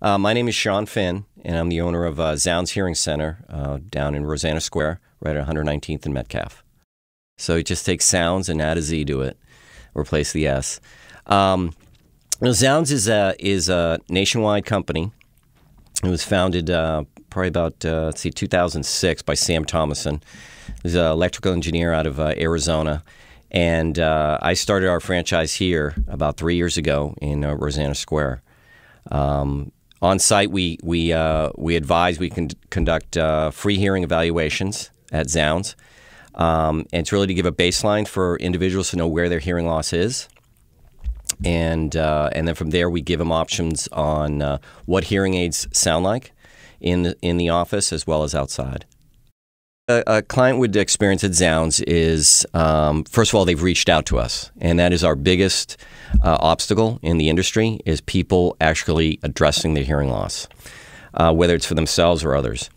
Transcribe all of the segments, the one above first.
My name is Sean Finn, and I'm the owner of Zounds Hearing Center down in Rosanna Square, right at 119th and Metcalf. So you just take sounds and add a Z to it, replace the S. Zounds is a nationwide company. It was founded probably about 2006 by Sam Thomason. He's an electrical engineer out of Arizona. And I started our franchise here about 3 years ago in Rosanna Square. On site, we advise we can conduct free hearing evaluations at Zounds. And it's really to give a baseline for individuals to know where their hearing loss is. And then from there, we give them options on what hearing aids sound like in the office as well as outside. A client would experience at Zounds is, first of all, they've reached out to us, and that is our biggest obstacle in the industry, is people actually addressing their hearing loss, whether it's for themselves or others.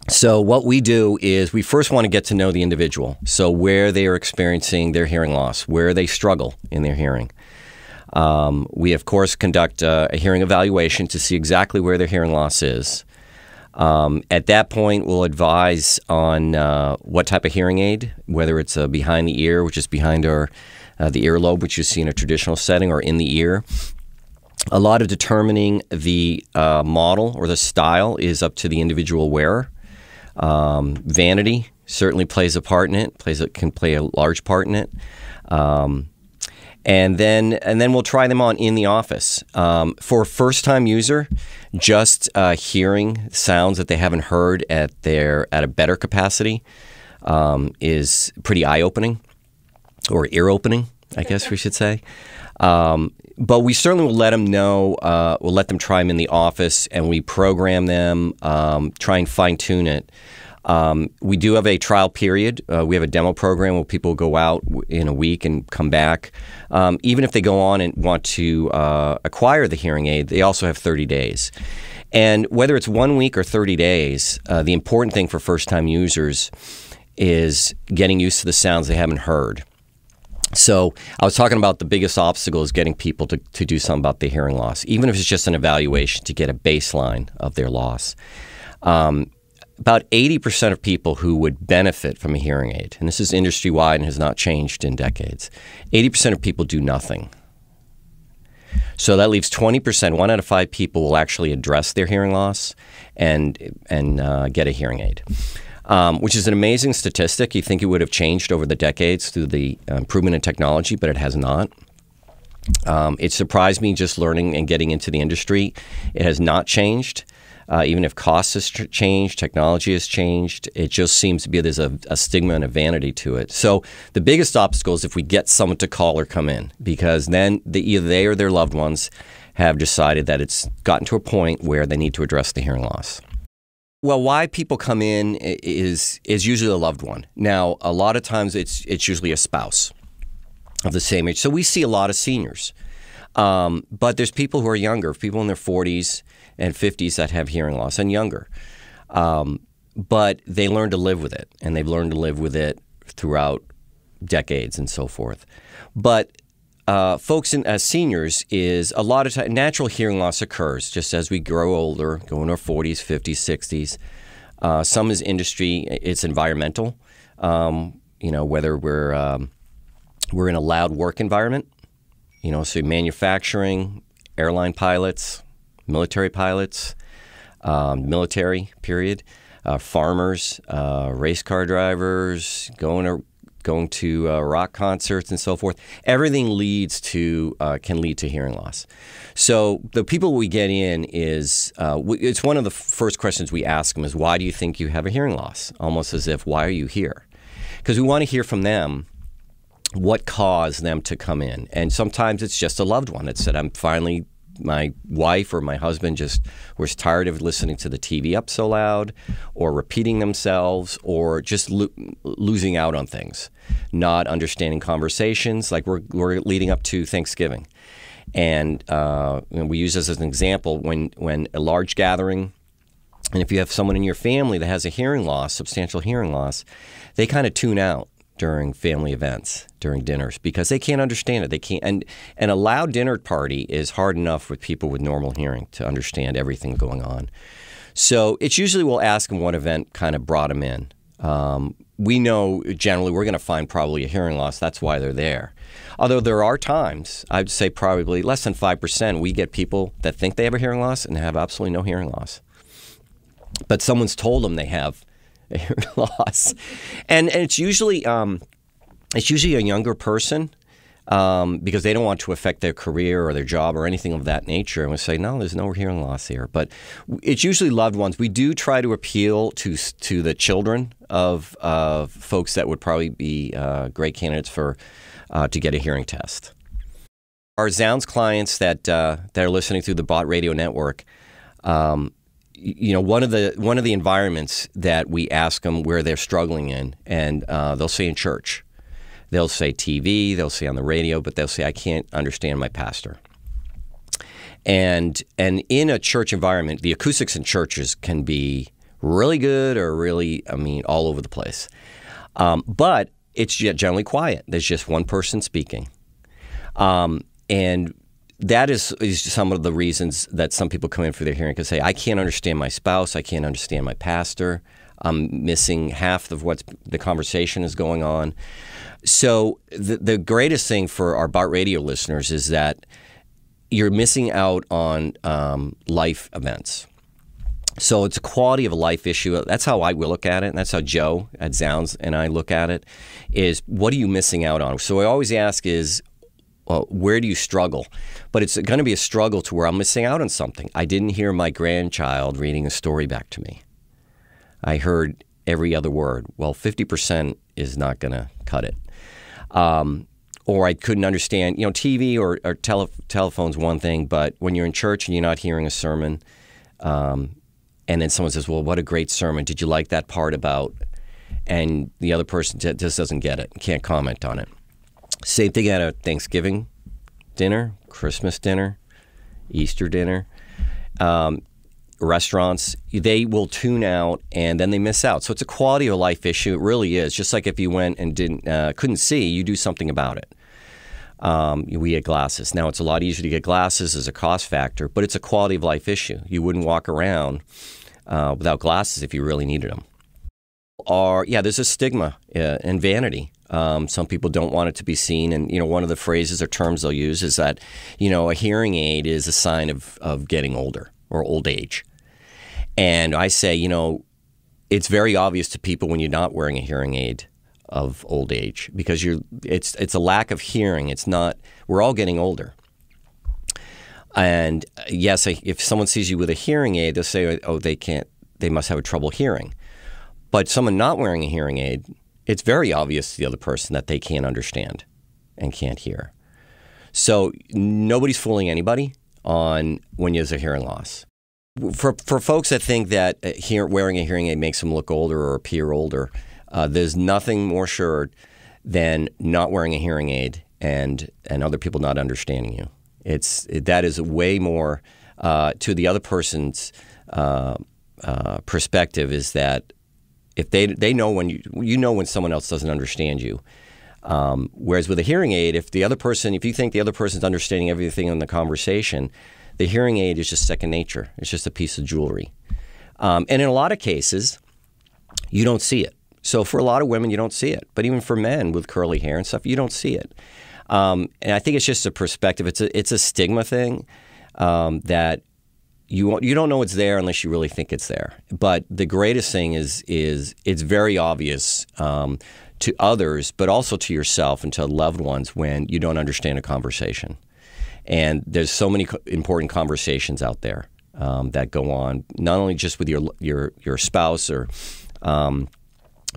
So what we do is we first want to get to know the individual, so where they are experiencing their hearing loss, where they struggle in their hearing. We, of course, conduct a hearing evaluation to see exactly where their hearing loss is. At that point, we'll advise on what type of hearing aid, whether it's behind the ear, which is behind the earlobe, which you see in a traditional setting, or in the ear. A lot of determining the model or the style is up to the individual wearer. Vanity certainly plays a part in it, can play a large part in it. And then we'll try them on in the office. For a first-time user, just hearing sounds that they haven't heard at a better capacity is pretty eye-opening, or ear-opening, I guess we should say. But we certainly will let them know. We'll let them try them in the office, and we program them, try and fine-tune it. We do have a trial period. We have a demo program where people go out in a week and come back. Even if they go on and want to acquire the hearing aid, they also have 30 days. And whether it's 1 week or 30 days, the important thing for first-time users is getting used to the sounds they haven't heard. So I was talking about the biggest obstacle is getting people to do something about their hearing loss, even if it's just an evaluation to get a baseline of their loss. About 80% of people who would benefit from a hearing aid, and this is industry-wide and has not changed in decades, 80% of people do nothing. So that leaves 20%, 1 out of 5 people will actually address their hearing loss and get a hearing aid, which is an amazing statistic. You think it would have changed over the decades through the improvement in technology, but it has not. It surprised me just learning and getting into the industry. It has not changed. Even if costs has changed, technology has changed, it just seems to be there's a stigma and a vanity to it. So the biggest obstacle is if we get someone to call or come in, because then either they or their loved ones have decided that it's gotten to a point where they need to address the hearing loss. Well, why people come in is usually a loved one. Now, a lot of times it's usually a spouse of the same age. So we see a lot of seniors. But there's people who are younger, people in their 40s and 50s that have hearing loss, and younger. But they learn to live with it, and they've learned to live with it throughout decades and so forth. But folks as seniors is a lot of time, natural hearing loss occurs just as we grow older, go in our 40s, 50s, 60s. Some is industry, it's environmental. Whether we're in a loud work environment, so manufacturing, airline pilots, military pilots, military, period, farmers, race car drivers, going to rock concerts and so forth. Everything can lead to hearing loss. So the people we get in is, it's one of the first questions we ask them is, why do you think you have a hearing loss? Almost as if, why are you here? Because we want to hear from them what caused them to come in. And sometimes it's just a loved one that said, my wife or my husband just was tired of listening to the TV up so loud, or repeating themselves, or just losing out on things, not understanding conversations. Like we're leading up to Thanksgiving. And we use this as an example when a large gathering, and if you have someone in your family that has a hearing loss, substantial hearing loss, they kind of tune out. during family events, during dinners, because they can't understand it. They can't, and a loud dinner party is hard enough with people with normal hearing to understand everything going on. So it's usually we'll ask them what event kind of brought them in. We know generally we're going to find probably a hearing loss. That's why they're there. Although there are times, I'd say probably less than 5%, we get people that think they have a hearing loss and have absolutely no hearing loss. But someone's told them they have a hearing loss. And it's usually a younger person because they don't want to affect their career or their job or anything of that nature. And we say, no, there's no hearing loss here. But it's usually loved ones. We do try to appeal to the children of folks that would probably be great candidates for to get a hearing test. Our Zounds clients that are listening through the Bot Radio Network, you know, one of the environments that we ask them where they're struggling in, and they'll say in church. They'll say TV, they'll say on the radio, but they'll say, I can't understand my pastor. And in a church environment, the acoustics in churches can be really good or really, I mean, all over the place. But it's generally quiet. There's just one person speaking. And that is some of the reasons that some people come in for their hearing, because say, I can't understand my spouse, I can't understand my pastor, I'm missing half of what the conversation is going on. So the greatest thing for our Bot Radio listeners is that you're missing out on life events. So it's a quality of life issue. That's how I will look at it, and that's how Joe at Zounds and I look at it, is what are you missing out on? So I always ask is, well, where do you struggle? But it's going to be a struggle to where I'm missing out on something. I didn't hear my grandchild reading a story back to me. I heard every other word. Well, 50% is not going to cut it. Or I couldn't understand, you know, TV or telephone's one thing, but when you're in church and you're not hearing a sermon, and then someone says, well, what a great sermon. Did you like that part about, and the other person just doesn't get it, can't comment on it. Same thing at a Thanksgiving dinner, Christmas dinner, Easter dinner. Restaurants, they will tune out and then they miss out. So it's a quality of life issue. It really is. Just like if you went and couldn't see, you do something about it. We get glasses. Now it's a lot easier to get glasses as a cost factor, but it's a quality of life issue. You wouldn't walk around without glasses if you really needed them. Or there's a stigma and vanity. Some people don't want it to be seen, and one of the phrases or terms they'll use is that a hearing aid is a sign of getting older or old age. And I say, it's very obvious to people when you're not wearing a hearing aid of old age, because it's a lack of hearing. It's not. We're all getting older. And yes, if someone sees you with a hearing aid, they'll say, oh, they must have trouble hearing. But someone not wearing a hearing aid, it's very obvious to the other person that they can't understand and can't hear. So nobody's fooling anybody on when there's a hearing loss. For folks that think that wearing a hearing aid makes them look older or appear older, there's nothing more sure than not wearing a hearing aid and other people not understanding you. That is way more to the other person's perspective, is that if they know when when someone else doesn't understand you. Whereas with a hearing aid, if you think the other person's understanding everything in the conversation, the hearing aid is just second nature. It's just a piece of jewelry. And in a lot of cases, you don't see it. So for a lot of women, you don't see it. But even for men with curly hair and stuff, you don't see it. And I think it's just a perspective. It's a stigma thing that you don't know it's there unless you really think it's there. But the greatest thing is it's very obvious to others, but also to yourself and to loved ones when you don't understand a conversation. And there's so many important conversations out there that go on, not only just with your spouse or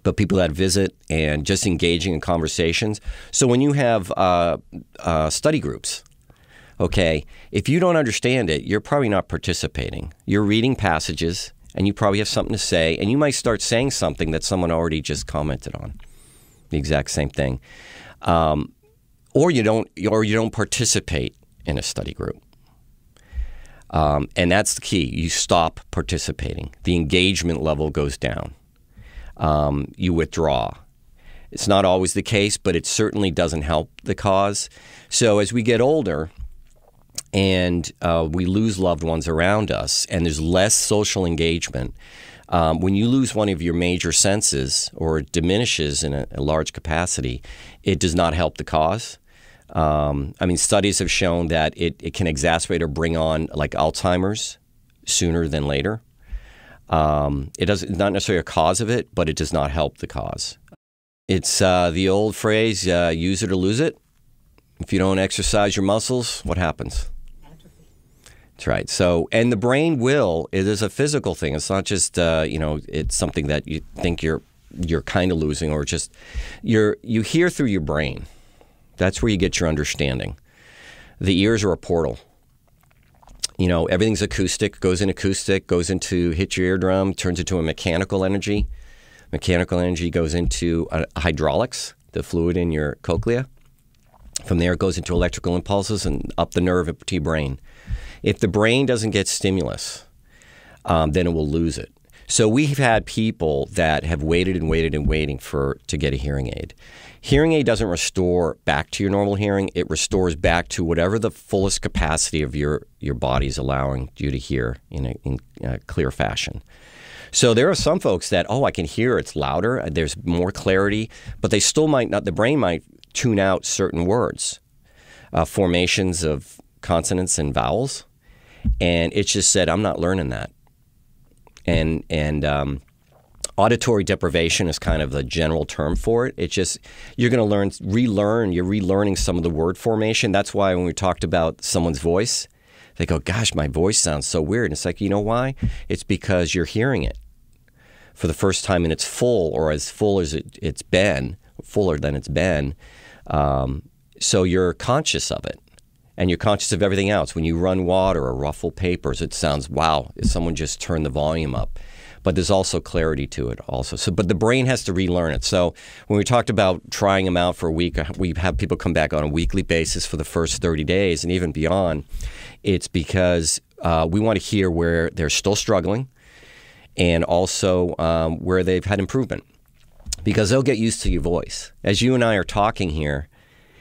but people that visit, and just engaging in conversations. So when you have study groups, okay, if you don't understand it, you're probably not participating. You're reading passages, and you probably have something to say, and you might start saying something that someone already just commented on. The exact same thing, or you don't participate in a study group, and that's the key. You stop participating. The engagement level goes down. You withdraw, It's not always the case, but it certainly doesn't help the cause. So as we get older and we lose loved ones around us and there's less social engagement, when you lose one of your major senses or it diminishes in a large capacity, it does not help the cause. I mean, studies have shown that it can exacerbate or bring on like Alzheimer's sooner than later. It's not necessarily a cause of it, but it does not help the cause. It's the old phrase, use it or lose it. If you don't exercise your muscles, what happens? That's right. So, and the brain it is a physical thing. It's not just, it's something that you think you're kind of losing, or just, you hear through your brain. That's where you get your understanding. The ears are a portal. Everything's acoustic, goes into, hit your eardrum, turns into a mechanical energy. Mechanical energy goes into hydraulics, the fluid in your cochlea. From there, it goes into electrical impulses and up the nerve to your brain. If the brain doesn't get stimulus, then it will lose it. So we've had people that have waited and waited and waiting to get a hearing aid. Hearing aid doesn't restore back to your normal hearing. It restores back to whatever the fullest capacity of your body is allowing you to hear in a clear fashion. So there are some folks that, I can hear it's louder, there's more clarity, but they still might not, the brain might tune out certain words, formations of consonants and vowels, and it's just said, I'm not learning that. And auditory deprivation is kind of the general term for it. It's just, you're going to you're relearning some of the word formation. That's why when we talked about someone's voice, they go, gosh, my voice sounds so weird. And it's like, you know why? It's because you're hearing it for the first time in its full, or as full as it's been, fuller than it's been. So you're conscious of it. And you're conscious of everything else. When you run water or ruffle papers, it sounds, wow, someone just turned the volume up. But there's also clarity to it also. So, but the brain has to relearn it. So when we talked about trying them out for a week, we have people come back on a weekly basis for the first 30 days and even beyond. It's because we want to hear where they're still struggling and also where they've had improvement. Because they'll get used to your voice. As you and I are talking here,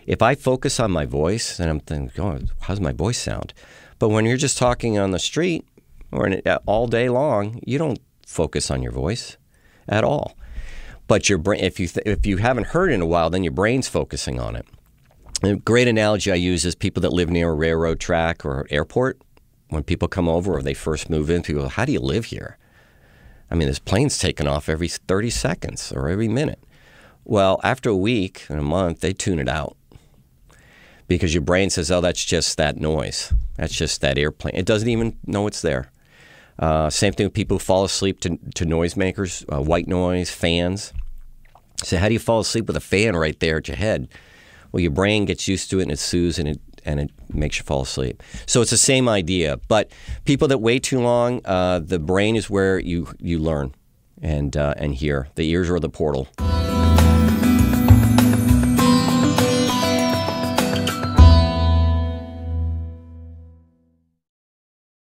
if I focus on my voice, then I'm thinking, oh, how's my voice sound? But when you're just talking on the street or all day long, you don't focus on your voice at all. But your brain, if you haven't heard it in a while, then your brain's focusing on it. A great analogy I use is people that live near a railroad track or airport. When people come over or they first move in, people go, how do you live here? I mean, this plane's taking off every 30 seconds or every minute. Well, after a week and a month, they tune it out. Because your brain says, oh, that's just that noise. That's just that airplane. It doesn't even know it's there. Same thing with people who fall asleep to noisemakers, white noise, fans. So how do you fall asleep with a fan right there at your head? Well, your brain gets used to it and it soothes and it makes you fall asleep. So it's the same idea. But people that wait too long, the brain is where you learn and hear. The ears are the portal.